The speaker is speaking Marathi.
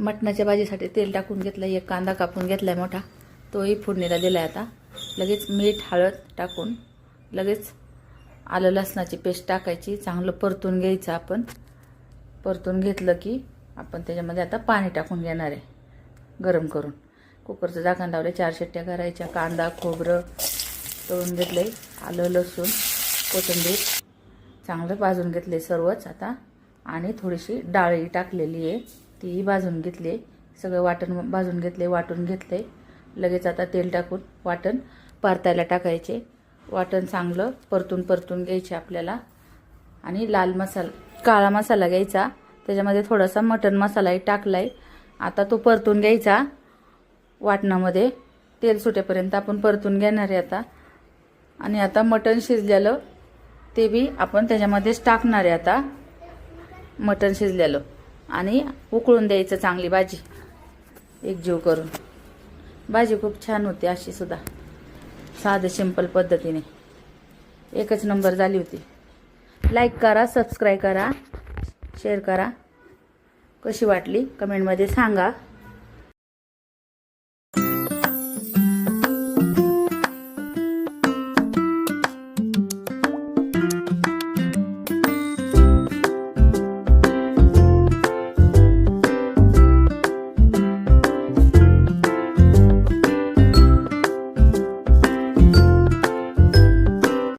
मटणाच्या भाजीसाठी तेल टाकून घेतलं, एक कांदा कापून घेतलाय मोठा, तोही फोडणीला दिलाय। आता लगेच मीठ हळद टाकून लगेच आलं लसणाची पेस्ट टाकायची, चांगलं परतून घ्यायचं। आपण परतून घेतलं की आपण त्याच्यामध्ये आता पाणी टाकून घेणार आहे गरम करून। कुकरचं झाकण लावले, 4 शिट्ट्या करायच्या। कांदा खोबरं तळून घेतले, आलं लसूण कोथिंबीर चांगलं भाजून घेतले सर्वच आता, आणि थोडीशी डाळी टाकलेली आहे ती भाजून घेतली। सगळं वाटण भाजून घेतले, वाटून घेतले। लगेच आता तेल टाकून वाटण परतायला टाकायचे। वाटण चांगलं परतून घ्यायचे आपल्याला, आणि लाल मसाला काळा मसाला घ्यायचा, त्याच्यामध्ये थोडासा मटण मसालाही टाकलाय। आता तो परतून घ्यायचा वाटणामध्ये, तेल सुटेपर्यंत आपण परतून घेणार आहे आता। आणि आता मटण शिजलेलं ते बी आपण त्याच्यामध्येच टाकणार आहे आता, मटण शिजलेलं, आणि उकळून द्यायचं चांगली भाजी एकजीव करून। भाजी खूप छान होती अशी सुद्धा, साधं सिंपल पद्धतीने एकच नंबर झाली होती। लाईक करा, सबस्क्राईब करा, शेअर करा। कशी वाटली कमेंटमध्ये सांगा।